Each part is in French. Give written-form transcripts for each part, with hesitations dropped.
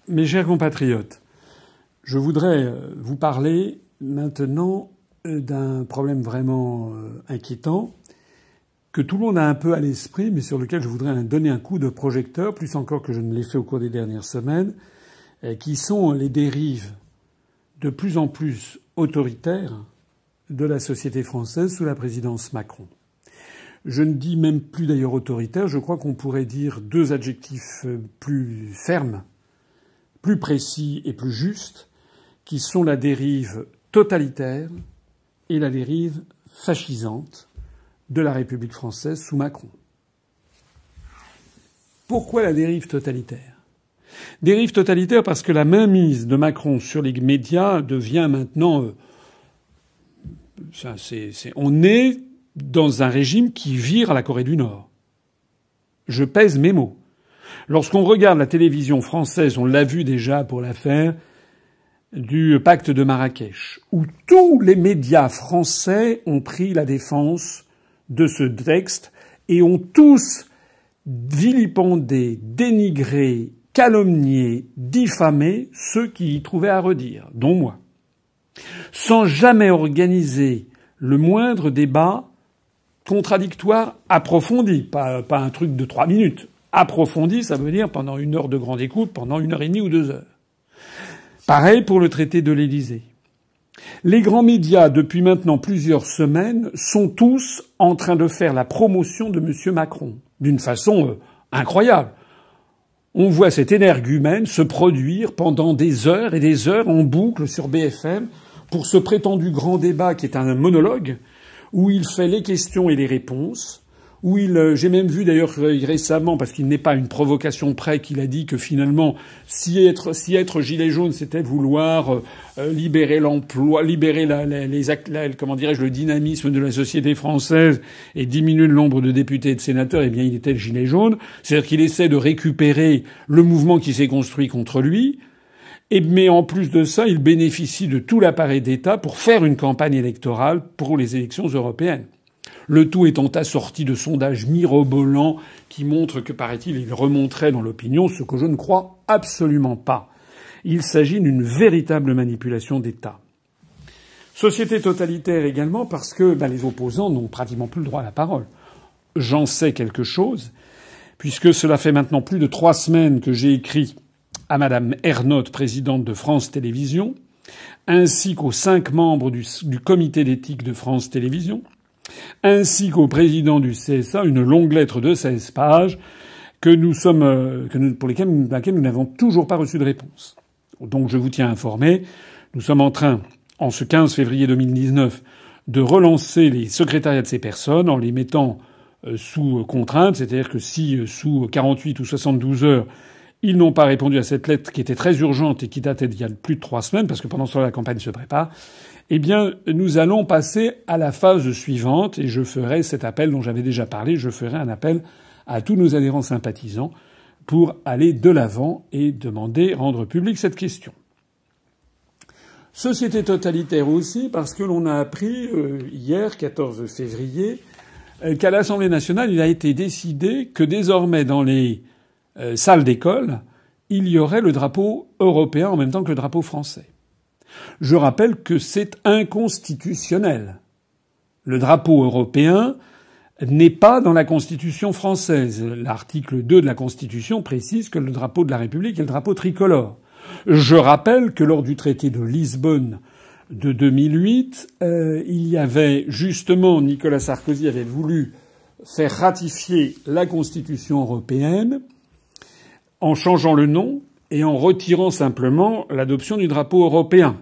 Mes chers compatriotes, je voudrais vous parler maintenant d'un problème vraiment inquiétant que tout le monde a un peu à l'esprit, mais sur lequel je voudrais donner un coup de projecteur, plus encore que je ne l'ai fait au cours des dernières semaines, qui sont les dérives de plus en plus autoritaires de la société française sous la présidence Macron. Je ne dis même plus d'ailleurs autoritaire, je crois qu'on pourrait dire deux adjectifs plus fermes, plus précis et plus justes, qui sont la dérive totalitaire et la dérive fascisante de la République française sous Macron. Pourquoi la dérive totalitaire ? Dérive totalitaire parce que la mainmise de Macron sur les médias devient maintenant... on est dans un régime qui vire à la Corée du Nord. Je pèse mes mots. Lorsqu'on regarde la télévision française, on l'a vu déjà pour l'affaire du pacte de Marrakech, où tous les médias français ont pris la défense de ce texte et ont tous vilipendé, dénigré, calomnié, diffamé ceux qui y trouvaient à redire, dont moi, sans jamais organiser le moindre débat contradictoire approfondi, pas un truc de 3 minutes. Approfondi, ça veut dire pendant 1 heure de grande écoute, pendant 1h30 ou 2 heures. Pareil pour le traité de l'Élysée. Les grands médias, depuis maintenant plusieurs semaines, sont tous en train de faire la promotion de M. Macron, d'une façon incroyable. On voit cet énergumène se produire pendant des heures et des heures en boucle sur BFM pour ce prétendu grand débat qui est un monologue, où il fait les questions et les réponses, où j'ai même vu d'ailleurs récemment, parce qu'il n'est pas une provocation près, qu'il a dit que finalement, si être gilet jaune, c'était vouloir libérer l'emploi, libérer le dynamisme de la société française et diminuer le nombre de députés et de sénateurs, eh bien, il était le gilet jaune. C'est-à-dire qu'il essaie de récupérer le mouvement qui s'est construit contre lui. Mais en plus de ça, il bénéficie de tout l'appareil d'État pour faire une campagne électorale pour les élections européennes. Le tout étant assorti de sondages mirobolants qui montrent que, paraît-il, il remonterait dans l'opinion, ce que je ne crois absolument pas. Il s'agit d'une véritable manipulation d'État. Société totalitaire également parce que les opposants n'ont pratiquement plus le droit à la parole. J'en sais quelque chose, puisque cela fait maintenant plus de 3 semaines que j'ai écrit à Madame Ernotte, présidente de France Télévisions, ainsi qu'aux 5 membres du comité d'éthique de France Télévisions, ainsi qu'au président du CSA, une longue lettre de 16 pages pour laquelle nous n'avons toujours pas reçu de réponse. Donc je vous tiens informé. Nous sommes en train, en ce 15 février 2019, de relancer les secrétariats de ces personnes en les mettant sous contrainte, c'est-à-dire que si sous 48 ou 72 heures, ils n'ont pas répondu à cette lettre qui était très urgente et qui datait d'il y a plus de 3 semaines, parce que pendant ce temps la campagne se prépare, eh bien, nous allons passer à la phase suivante et je ferai cet appel dont j'avais déjà parlé. Je ferai un appel à tous nos adhérents sympathisants pour aller de l'avant et rendre publique cette question. Société totalitaire aussi parce que l'on a appris hier, 14 février, qu'à l'Assemblée nationale, il a été décidé que désormais dans les salles d'école, il y aurait le drapeau européen en même temps que le drapeau français. Je rappelle que c'est inconstitutionnel. Le drapeau européen n'est pas dans la Constitution française. L'article 2 de la Constitution précise que le drapeau de la République est le drapeau tricolore. Je rappelle que lors du traité de Lisbonne de 2008, il y avait justement, Nicolas Sarkozy avait voulu faire ratifier la Constitution européenne en changeant le nom et en retirant simplement l'adoption du drapeau européen.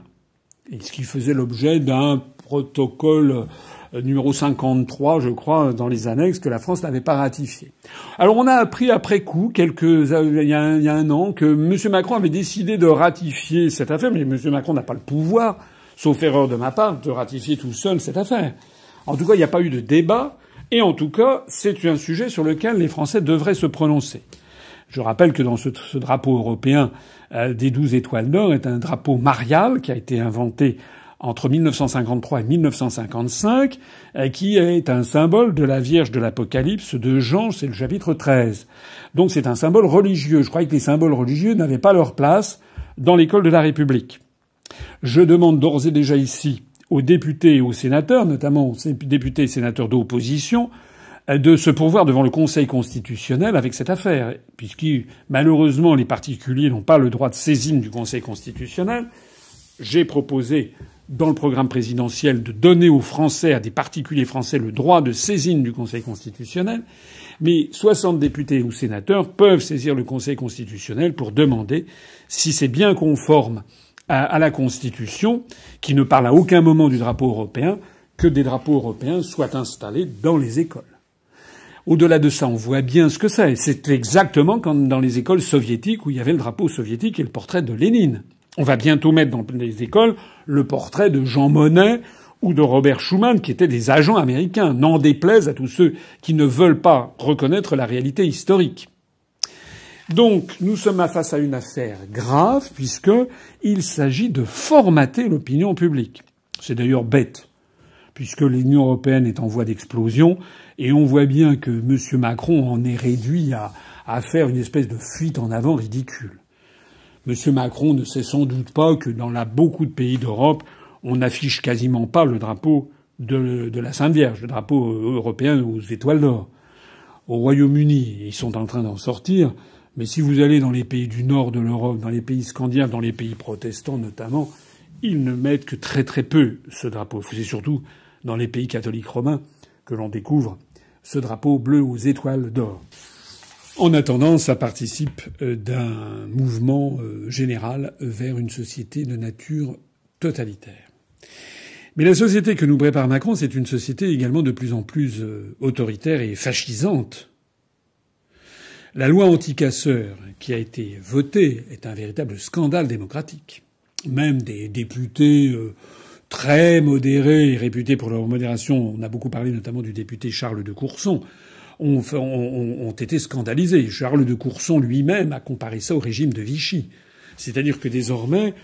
Et ce qui faisait l'objet d'un protocole numéro 53, je crois, dans les annexes, que la France n'avait pas ratifié. Alors on a appris après coup, il y a 1 an, que M. Macron avait décidé de ratifier cette affaire, mais M. Macron n'a pas le pouvoir, sauf erreur de ma part, de ratifier tout seul cette affaire. En tout cas, il n'y a pas eu de débat, et en tout cas, c'est un sujet sur lequel les Français devraient se prononcer. Je rappelle que dans ce drapeau européen des 12 étoiles d'or est un drapeau marial qui a été inventé entre 1953 et 1955, qui est un symbole de la Vierge de l'Apocalypse de Jean, c'est le chapitre 13. Donc c'est un symbole religieux. Je croyais que les symboles religieux n'avaient pas leur place dans l'école de la République. Je demande d'ores et déjà ici aux députés et aux sénateurs, notamment aux députés et sénateurs d'opposition, de se pourvoir devant le Conseil constitutionnel avec cette affaire, puisque malheureusement les particuliers n'ont pas le droit de saisine du Conseil constitutionnel. J'ai proposé dans le programme présidentiel de donner aux Français, à des particuliers français, le droit de saisine du Conseil constitutionnel. Mais 60 députés ou sénateurs peuvent saisir le Conseil constitutionnel pour demander si c'est bien conforme à la Constitution, qui ne parle à aucun moment du drapeau européen, que des drapeaux européens soient installés dans les écoles. Au-delà de ça, on voit bien ce que c'est. C'est exactement comme dans les écoles soviétiques où il y avait le drapeau soviétique et le portrait de Lénine. On va bientôt mettre dans les écoles le portrait de Jean Monnet ou de Robert Schuman, qui étaient des agents américains. N'en déplaise à tous ceux qui ne veulent pas reconnaître la réalité historique. Donc, nous sommes face à une affaire grave, puisqu'il s'agit de formater l'opinion publique. C'est d'ailleurs bête, puisque l'Union européenne est en voie d'explosion, et on voit bien que M. Macron en est réduit à faire une espèce de fuite en avant ridicule. M. Macron ne sait sans doute pas que dans beaucoup de pays d'Europe, on n'affiche quasiment pas le drapeau de la Sainte Vierge, le drapeau européen aux étoiles d'or. Au Royaume-Uni, ils sont en train d'en sortir. Mais si vous allez dans les pays du nord de l'Europe, dans les pays scandinaves, dans les pays protestants notamment, ils ne mettent que très très peu ce drapeau. C'est surtout dans les pays catholiques romains que l'on découvre ce drapeau bleu aux étoiles d'or. En attendant, ça participe d'un mouvement général vers une société de nature totalitaire. Mais la société que nous prépare Macron, c'est une société également de plus en plus autoritaire et fascisante. La loi anti-casseurs qui a été votée est un véritable scandale démocratique. Même des députés très modérés et réputés pour leur modération, on a beaucoup parlé notamment du député Charles de Courson, ont été scandalisés. Charles de Courson lui-même a comparé ça au régime de Vichy. C'est-à-dire que désormais,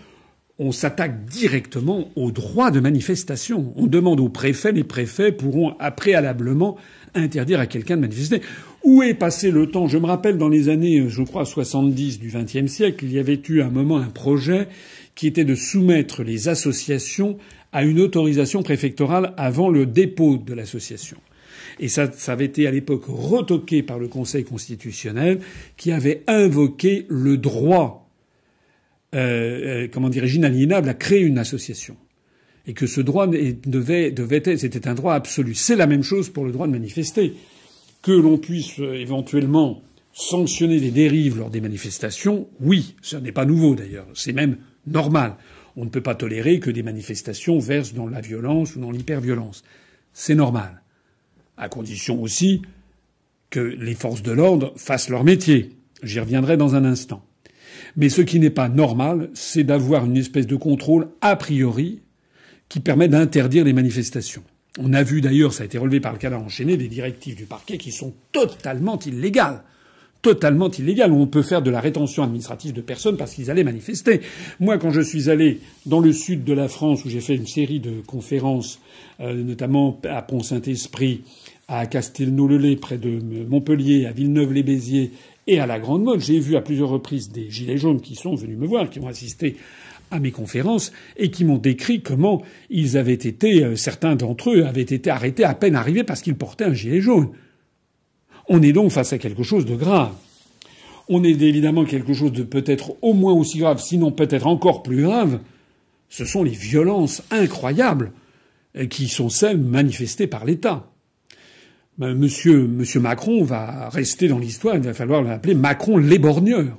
on s'attaque directement au droit de manifestation. On demande aux préfets, les préfets pourront préalablement interdire à quelqu'un de manifester. Où est passé le temps? Je me rappelle dans les années, je crois, 70 du XXe siècle, il y avait eu à un moment un projet qui était de soumettre les associations à une autorisation préfectorale avant le dépôt de l'association. Et ça avait été à l'époque retoqué par le Conseil constitutionnel qui avait invoqué le droit, inaliénable à créer une association. Et que ce droit devait être, c'était un droit absolu. C'est la même chose pour le droit de manifester. Que l'on puisse éventuellement sanctionner des dérives lors des manifestations, oui, ce n'est pas nouveau d'ailleurs, c'est même normal. On ne peut pas tolérer que des manifestations versent dans la violence ou dans l'hyperviolence. C'est normal. À condition aussi que les forces de l'ordre fassent leur métier. J'y reviendrai dans un instant. Mais ce qui n'est pas normal, c'est d'avoir une espèce de contrôle a priori qui permet d'interdire les manifestations. On a vu d'ailleurs, ça a été relevé par le Canard enchaîné, des directives du parquet qui sont totalement illégales. Totalement illégales, où on peut faire de la rétention administrative de personnes parce qu'ils allaient manifester. Moi, quand je suis allé dans le sud de la France, où j'ai fait une série de conférences, notamment à Pont-Saint-Esprit, à Castelnau-le-Lay, près de Montpellier, à Villeneuve-les-Béziers et à la Grande Motte, j'ai vu à plusieurs reprises des gilets jaunes qui sont venus me voir, qui ont assisté à mes conférences et qui m'ont décrit comment ils avaient été, certains d'entre eux avaient été arrêtés à peine arrivés parce qu'ils portaient un gilet jaune. On est donc face à quelque chose de grave. On est évidemment quelque chose de peut-être au moins aussi grave, sinon peut-être encore plus grave. Ce sont les violences incroyables qui sont celles manifestées par l'État. Monsieur Macron va rester dans l'histoire, il va falloir l'appeler Macron l'éborgneur.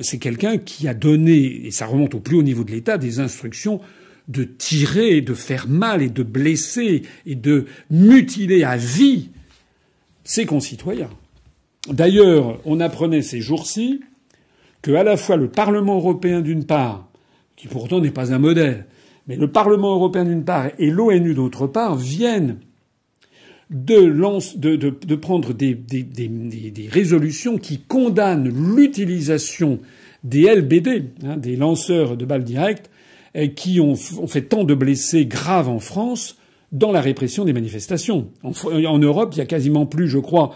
C'est quelqu'un qui a donné, et ça remonte au plus haut niveau de l'État, des instructions de tirer, de faire mal et de blesser et de mutiler à vie ses concitoyens. D'ailleurs, on apprenait ces jours-ci que à la fois le Parlement européen d'une part, qui pourtant n'est pas un modèle, mais le Parlement européen d'une part et l'ONU d'autre part viennent de prendre des résolutions qui condamnent l'utilisation des LBD, des lanceurs de balles directes, qui ont fait tant de blessés graves en France dans la répression des manifestations. En Europe, il y a quasiment plus, je crois,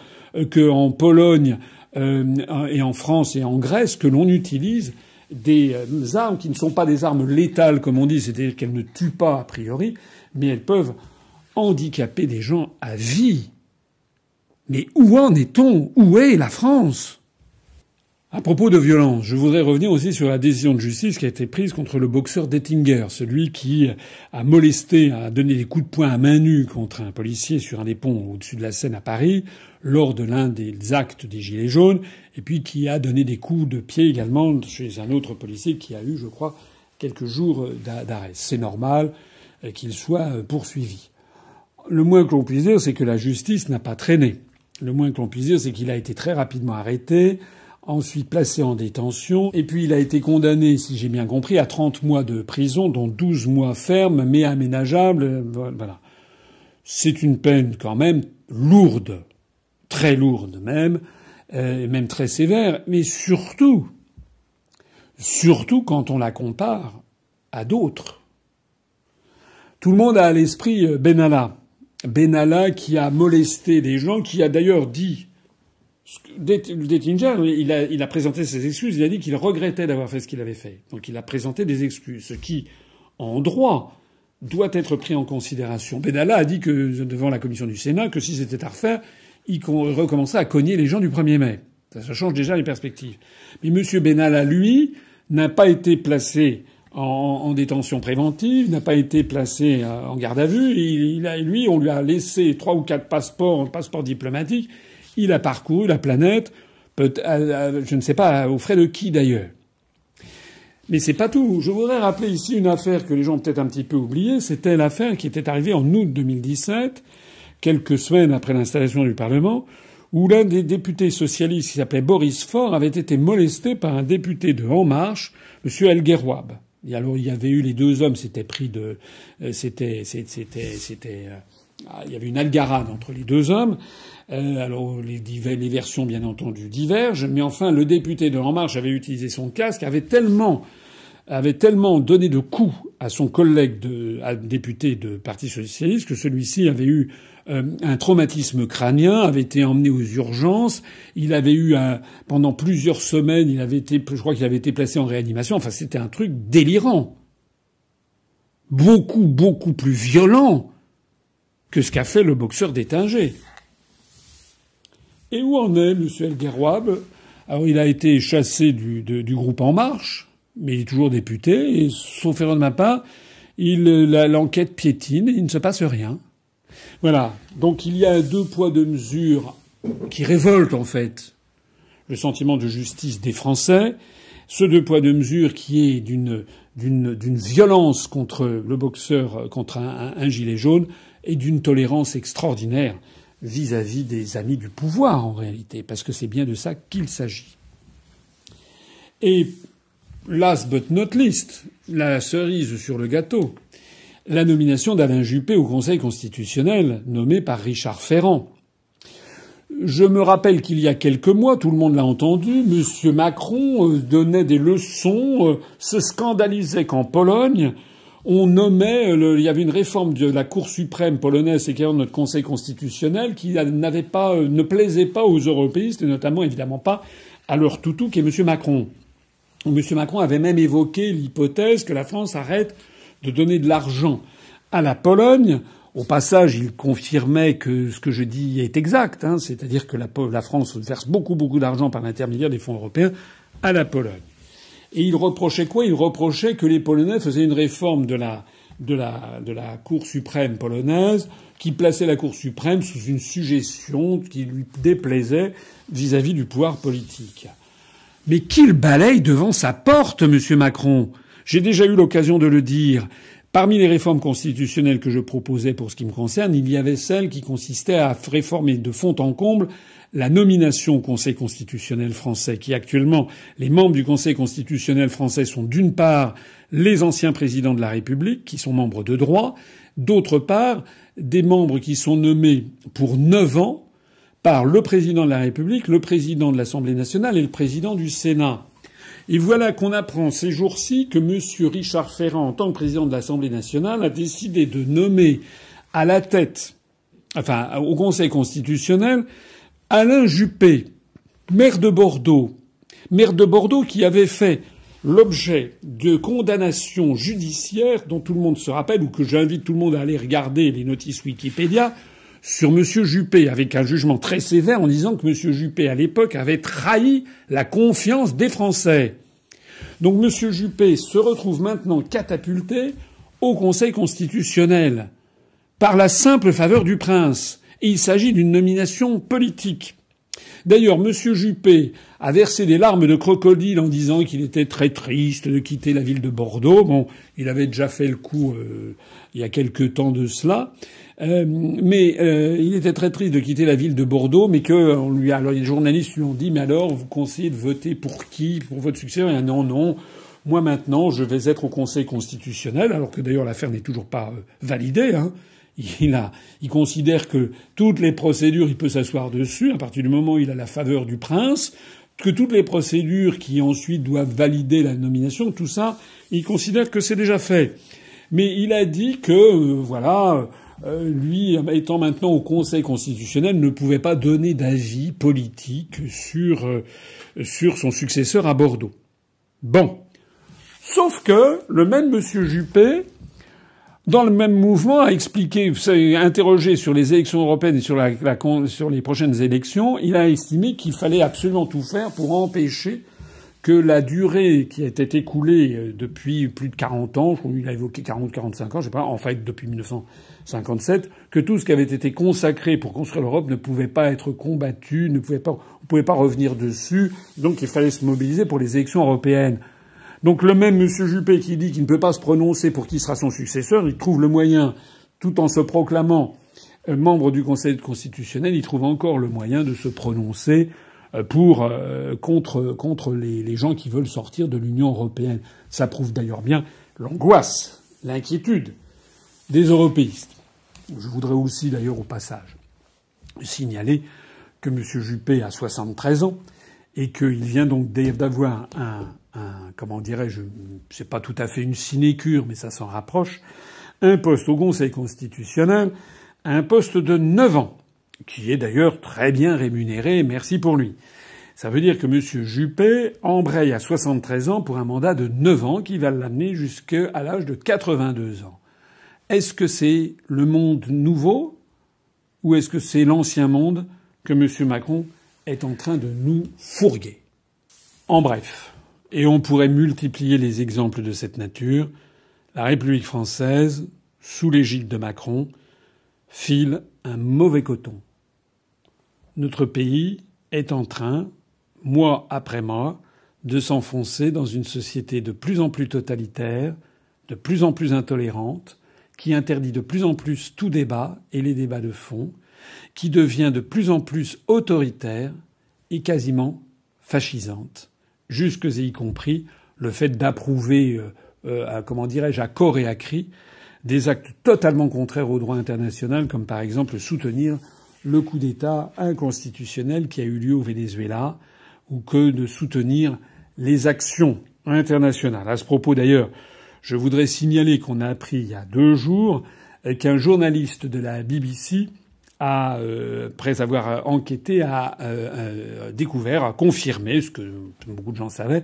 qu'en Pologne et en France et en Grèce, que l'on utilise des armes qui ne sont pas des armes létales, comme on dit, c'est-à-dire qu'elles ne tuent pas a priori, mais elles peuvent handicaper des gens à vie. Mais où en est-on? Où est la France? À propos de violence, je voudrais revenir aussi sur la décision de justice qui a été prise contre le boxeur Dettinger, celui qui a molesté, a donné des coups de poing à main nue contre un policier sur un des ponts au-dessus de la Seine à Paris, lors de l'un des actes des Gilets jaunes, et puis qui a donné des coups de pied également chez un autre policier qui a eu, je crois, quelques jours d'arrêt. C'est normal qu'il soit poursuivi. Le moins que l'on puisse dire, c'est que la justice n'a pas traîné. Le moins que l'on puisse dire, c'est qu'il a été très rapidement arrêté, ensuite placé en détention, et puis il a été condamné, si j'ai bien compris, à 30 mois de prison, dont 12 mois fermes, mais aménageables. Voilà. C'est une peine quand même lourde, très lourde même très sévère, mais surtout quand on la compare à d'autres. Tout le monde a à l'esprit Benalla. Benalla qui a molesté des gens, qui a d'ailleurs dit... Dettinger, il a présenté ses excuses, il a dit qu'il regrettait d'avoir fait ce qu'il avait fait. Donc il a présenté des excuses, ce qui, en droit, doit être pris en considération. Benalla a dit que, devant la commission du Sénat, que si c'était à refaire, il recommençait à cogner les gens du 1er mai. Ça change déjà les perspectives. Mais M. Benalla, lui, n'a pas été placé en détention préventive, n'a pas été placé en garde à vue. Lui, on lui a laissé 3 ou 4 passeports diplomatiques. Il a parcouru la planète, je ne sais pas aux frais de qui d'ailleurs. Mais c'est pas tout. Je voudrais rappeler ici une affaire que les gens ont peut-être un petit peu oubliée. C'était l'affaire qui était arrivée en août 2017, quelques semaines après l'installation du Parlement, où l'un des députés socialistes, qui s'appelait Boris Faure, avait été molesté par un député de En Marche, M. El Guerrouab. Et alors il y avait eu les deux hommes, il y avait une algarade entre les deux hommes. Alors les versions bien entendu divergent, mais enfin le député de En Marche avait utilisé son casque, avait tellement donné de coups à son collègue député de Parti socialiste que celui-ci avait eu un traumatisme crânien, avait été emmené aux urgences, il avait eu pendant plusieurs semaines, je crois qu'il avait été placé en réanimation. Enfin, c'était un truc délirant, beaucoup plus violent que ce qu'a fait le boxeur Dettinger. Et où en est M. El Guerrouab? Alors, il a été chassé du groupe En Marche, mais il est toujours député, et sauf erreur de ma part, l'enquête piétine et il ne se passe rien. Voilà. Donc, il y a un 2 poids 2 mesures qui révolte, en fait, le sentiment de justice des Français. Ce 2 poids 2 mesures qui est d'une violence contre le boxeur, contre un gilet jaune, et d'une tolérance extraordinaire vis-à-vis des amis du pouvoir, en réalité, parce que c'est bien de ça qu'il s'agit. Et last but not least, la cerise sur le gâteau, la nomination d'Alain Juppé au Conseil constitutionnel, nommé par Richard Ferrand. Je me rappelle qu'il y a quelques mois, tout le monde l'a entendu, M. Macron donnait des leçons, se scandalisait qu'en Pologne, on nommait, il y avait une réforme de la Cour suprême polonaise, c'est de notre Conseil constitutionnel, qui ne plaisait pas aux européistes, et notamment évidemment pas à leur toutou qui est M. Macron. M. Macron avait même évoqué l'hypothèse que la France arrête de donner de l'argent à la Pologne. Au passage, il confirmait que ce que je dis est exact, c'est-à-dire que la France verse beaucoup d'argent par l'intermédiaire des fonds européens à la Pologne. Et il reprochait quoi? Il reprochait que les Polonais faisaient une réforme de la Cour suprême polonaise qui plaçait la Cour suprême sous une suggestion qui lui déplaisait vis-à-vis du pouvoir politique. Mais qu'il balaye devant sa porte, M. Macron. J'ai déjà eu l'occasion de le dire. Parmi les réformes constitutionnelles que je proposais pour ce qui me concerne, il y avait celle qui consistait à réformer de fond en comble la nomination au Conseil constitutionnel français, qui actuellement, les membres du Conseil constitutionnel français sont d'une part les anciens présidents de la République, qui sont membres de droit, d'autre part des membres qui sont nommés pour 9 ans par le président de la République, le président de l'Assemblée nationale et le président du Sénat. Et voilà qu'on apprend ces jours-ci que M. Richard Ferrand, en tant que président de l'Assemblée nationale, a décidé de nommer à la tête, au Conseil constitutionnel, Alain Juppé, maire de Bordeaux qui avait fait l'objet de condamnations judiciaires dont tout le monde se rappelle, ou que j'invite tout le monde à aller regarder les notices Wikipédia, sur M. Juppé, avec un jugement très sévère en disant que M. Juppé, à l'époque, avait trahi la confiance des Français. Donc M. Juppé se retrouve maintenant catapulté au Conseil constitutionnel par la simple faveur du prince. Et il s'agit d'une nomination politique. D'ailleurs, M. Juppé a versé des larmes de crocodile en disant qu'il était très triste de quitter la ville de Bordeaux. Bon, il avait déjà fait le coup il y a quelque temps de cela. Il était très triste de quitter la ville de Bordeaux, mais alors les journalistes lui ont dit, mais alors, vous conseillez de voter pour qui, pour votre successeur? Il a dit, non, moi maintenant, je vais être au Conseil constitutionnel, alors que d'ailleurs l'affaire n'est toujours pas validée, hein. Il considère que toutes les procédures, il peut s'asseoir dessus, à partir du moment où il a la faveur du prince, que toutes les procédures qui ensuite doivent valider la nomination, tout ça, il considère que c'est déjà fait. Mais il a dit que, lui, étant maintenant au Conseil constitutionnel, ne pouvait pas donner d'avis politique sur son successeur à Bordeaux. Bon. Sauf que le même monsieur Juppé, dans le même mouvement, a expliqué, interrogé sur les élections européennes et sur les prochaines élections, il a estimé qu'il fallait absolument tout faire pour empêcher que la durée qui a été écoulée depuis plus de 40 ans, je crois qu'il a évoqué 45 ans, je sais pas, en fait depuis 1957, que tout ce qui avait été consacré pour construire l'Europe ne pouvait pas être combattu, on pouvait pas revenir dessus, donc il fallait se mobiliser pour les élections européennes. Donc le même M. Juppé qui dit qu'il ne peut pas se prononcer pour qui sera son successeur, il trouve le moyen, tout en se proclamant membre du Conseil constitutionnel, il trouve encore le moyen de se prononcer contre les gens qui veulent sortir de l'Union européenne. Ça prouve d'ailleurs bien l'angoisse, l'inquiétude des européistes. Je voudrais aussi d'ailleurs au passage signaler que M. Juppé a 73 ans et qu'il vient donc d'avoir comment dirais-je, c'est pas tout à fait une sinécure, mais ça s'en rapproche, un poste au Conseil constitutionnel, un poste de 9 ans, qui est d'ailleurs très bien rémunéré, merci pour lui. Ça veut dire que M. Juppé embraye à 73 ans pour un mandat de 9 ans qui va l'amener jusqu'à l'âge de 82 ans. Est-ce que c'est le monde nouveau ou est-ce que c'est l'ancien monde que M. Macron est en train de nous fourguer? En bref, et on pourrait multiplier les exemples de cette nature, la République française, sous l'égide de Macron, file un mauvais coton. Notre pays est en train, mois après mois, de s'enfoncer dans une société de plus en plus totalitaire, de plus en plus intolérante, qui interdit de plus en plus tout débat et les débats de fond, qui devient de plus en plus autoritaire et quasiment fascisante, jusque et y compris le fait d'approuver, à corps et à cri, des actes totalement contraires au droit international, comme par exemple soutenir le coup d'État inconstitutionnel qui a eu lieu au Venezuela, ou que de soutenir les actions internationales. À ce propos d'ailleurs, je voudrais signaler qu'on a appris il y a 2 jours qu'un journaliste de la BBC après avoir enquêté, a découvert, a confirmé, ce que beaucoup de gens savaient,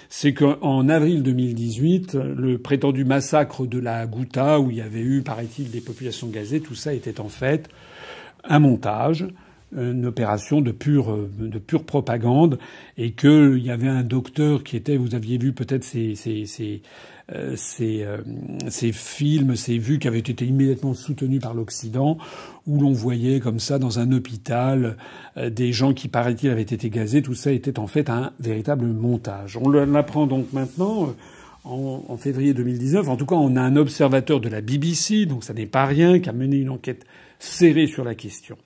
c'est qu'en avril 2018, le prétendu massacre de la Ghouta, où il y avait eu, paraît-il, des populations gazées, tout ça était en fait un montage, une opération de pure propagande, et qu'il y avait un docteur qui était, vous aviez vu peut-être ces films, ces vues qui avaient été immédiatement soutenus par l'Occident, où l'on voyait comme ça dans un hôpital des gens qui, paraît-il, avaient été gazés. Tout ça était en fait un véritable montage. On l'apprend donc maintenant en février 2019. En tout cas, on a un observateur de la BBC, donc ça n'est pas rien, qui a mené une enquête serrée sur la question.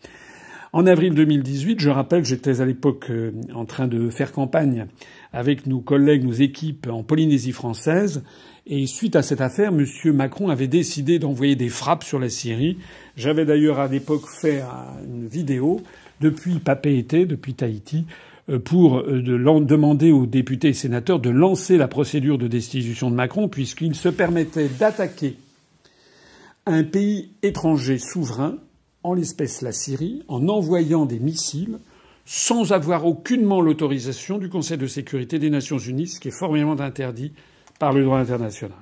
En avril 2018, je rappelle, j'étais à l'époque en train de faire campagne avec nos collègues, nos équipes en Polynésie française. Et suite à cette affaire, M. Macron avait décidé d'envoyer des frappes sur la Syrie. J'avais d'ailleurs à l'époque fait une vidéo depuis Papeete, depuis Tahiti, pour demander aux députés et sénateurs de lancer la procédure de destitution de Macron, puisqu'il se permettait d'attaquer un pays étranger souverain, en l'espèce la Syrie, en envoyant des missiles sans avoir aucunement l'autorisation du Conseil de sécurité des Nations Unies, ce qui est formellement interdit par le droit international.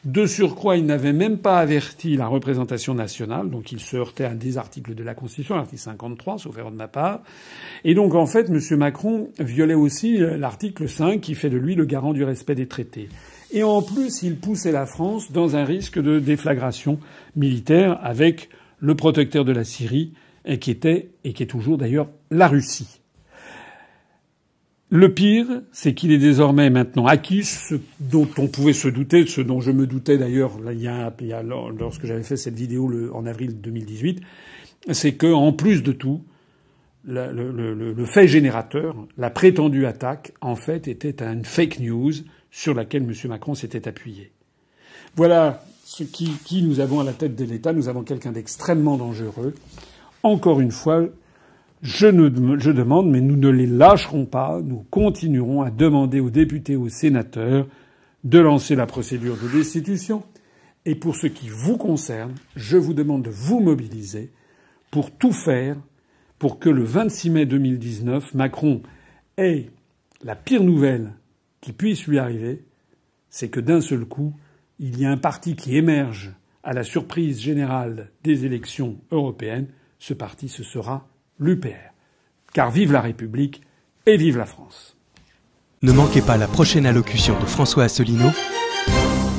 De surcroît, il n'avait même pas averti la représentation nationale, donc il se heurtait à des articles de la Constitution, l'article 53, sauf erreur de ma part. Et donc, en fait, M. Macron violait aussi l'article 5, qui fait de lui le garant du respect des traités. Et en plus, il poussait la France dans un risque de déflagration militaire avec le protecteur de la Syrie, qui était, et qui est toujours d'ailleurs, la Russie. Le pire, c'est qu'il est désormais maintenant acquis, ce dont on pouvait se douter, ce dont je me doutais d'ailleurs lorsque j'avais fait cette vidéo en avril 2018, c'est que, en plus de tout, le fait générateur, la prétendue attaque, en fait, était une fake news sur laquelle M. Macron s'était appuyé. Voilà qui nous avons à la tête de l'État. Nous avons quelqu'un d'extrêmement dangereux. Encore une fois, je demande, mais nous ne les lâcherons pas. Nous continuerons à demander aux députés, aux sénateurs de lancer la procédure de destitution. Et pour ce qui vous concerne, je vous demande de vous mobiliser pour tout faire pour que le 26 mai 2019, Macron ait la pire nouvelle qui puisse lui arriver, c'est que d'un seul coup, il y a un parti qui émerge à la surprise générale des élections européennes. Ce parti, ce sera l'UPR. Car vive la République et vive la France. Ne manquez pas la prochaine allocution de François Asselineau,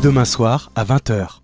demain soir à 20h.